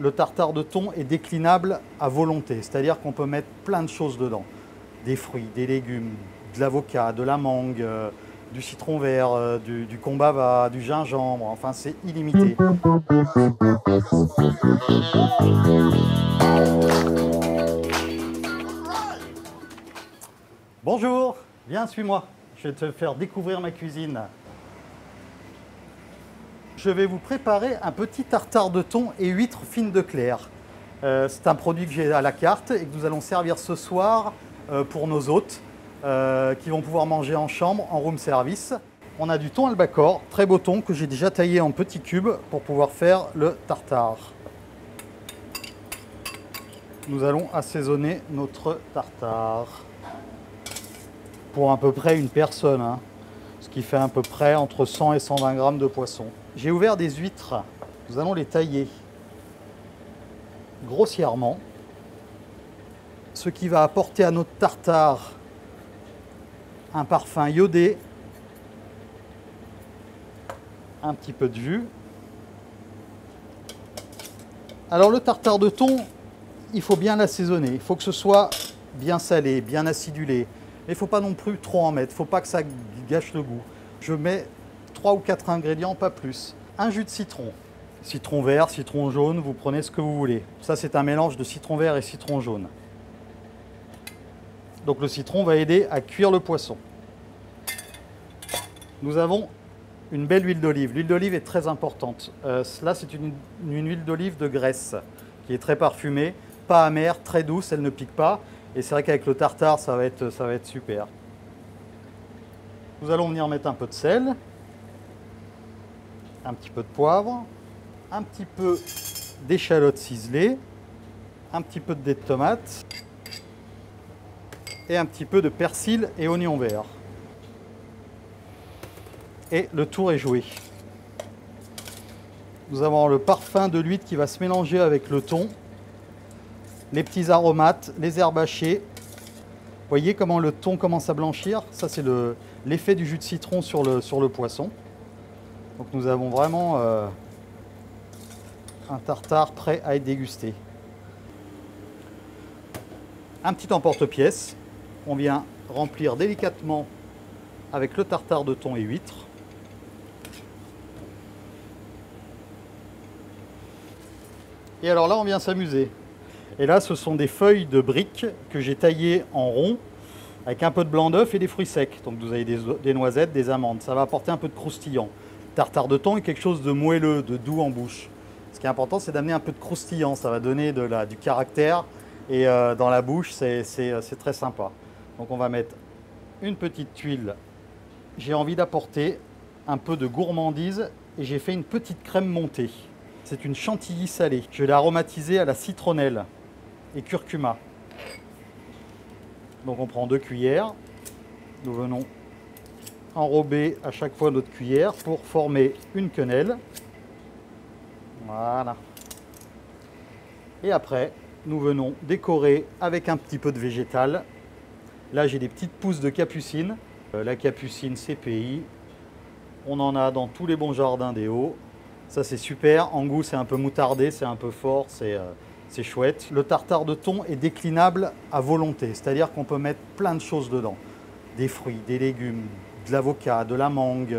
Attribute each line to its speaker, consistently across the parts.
Speaker 1: Le tartare de thon est déclinable à volonté, c'est-à-dire qu'on peut mettre plein de choses dedans. Des fruits, des légumes, de l'avocat, de la mangue, du citron vert, du combava, du gingembre, enfin c'est illimité. Bonjour, viens, suis-moi, je vais te faire découvrir ma cuisine. Je vais vous préparer un petit tartare de thon et huîtres fines de Clère. C'est un produit que j'ai à la carte et que nous allons servir ce soir pour nos hôtes qui vont pouvoir manger en chambre, en room service. On a du thon albacore, très beau thon que j'ai déjà taillé en petits cubes pour pouvoir faire le tartare. Nous allons assaisonner notre tartare pour à peu près une personne, hein, ce qui fait à peu près entre 100 et 120 grammes de poisson. J'ai ouvert des huîtres, nous allons les tailler grossièrement, ce qui va apporter à notre tartare un parfum iodé, un petit peu de jus. Alors le tartare de thon, il faut bien l'assaisonner, il faut que ce soit bien salé, bien acidulé, mais il ne faut pas non plus trop en mettre, il ne faut pas que ça gâche le goût. Je mets 3 ou 4 ingrédients, pas plus. Un jus de citron, citron vert, citron jaune, vous prenez ce que vous voulez. Ça c'est un mélange de citron vert et citron jaune. Donc le citron va aider à cuire le poisson. Nous avons une belle huile d'olive. L'huile d'olive est très importante. Là c'est une huile d'olive de Grèce qui est très parfumée, pas amère, très douce, elle ne pique pas. Et c'est vrai qu'avec le tartare ça va être super. Nous allons venir mettre un peu de sel, un petit peu de poivre, un petit peu d'échalotes ciselées, un petit peu de dés de tomate et un petit peu de persil et oignon vert. Et le tour est joué. Nous avons le parfum de l'huître qui va se mélanger avec le thon, les petits aromates, les herbes hachées. Vous voyez comment le thon commence à blanchir? Ça c'est l'effet du jus de citron sur le poisson. Donc nous avons vraiment un tartare prêt à être dégusté. Un petit emporte-pièce. On vient remplir délicatement avec le tartare de thon et huîtres. Et alors là, on vient s'amuser. Et là, ce sont des feuilles de briques que j'ai taillées en rond avec un peu de blanc d'œuf et des fruits secs. Donc vous avez des noisettes, des amandes. Ça va apporter un peu de croustillant. Le tartare de thon est quelque chose de moelleux, de doux en bouche. Ce qui est important, c'est d'amener un peu de croustillant. Ça va donner du caractère. Et dans la bouche, c'est très sympa. Donc on va mettre une petite tuile. J'ai envie d'apporter un peu de gourmandise et j'ai fait une petite crème montée. C'est une chantilly salée. Je vais l'aromatiser à la citronnelle et curcuma. Donc on prend 2 cuillères. Nous venons enrober à chaque fois notre cuillère pour former une quenelle. Voilà. Et après, nous venons décorer avec un petit peu de végétal. Là, j'ai des petites pousses de capucine. La capucine CPI. On en a dans tous les bons jardins des Hauts. Ça, c'est super. En goût, c'est un peu moutardé, c'est un peu fort, c'est chouette. Le tartare de thon est déclinable à volonté, c'est-à-dire qu'on peut mettre plein de choses dedans. Des fruits, des légumes, de l'avocat, de la mangue,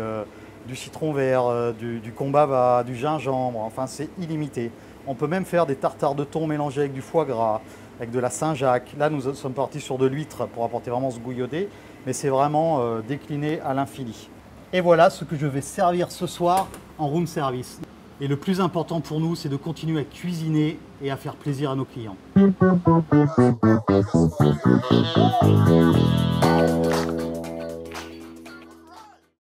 Speaker 1: du citron vert, du combava, du gingembre, enfin c'est illimité. On peut même faire des tartares de thon mélangés avec du foie gras, avec de la Saint-Jacques. Là, nous sommes partis sur de l'huître pour apporter vraiment ce goût iodé, mais c'est vraiment décliné à l'infini. Et voilà ce que je vais servir ce soir en room service. Et le plus important pour nous, c'est de continuer à cuisiner et à faire plaisir à nos clients.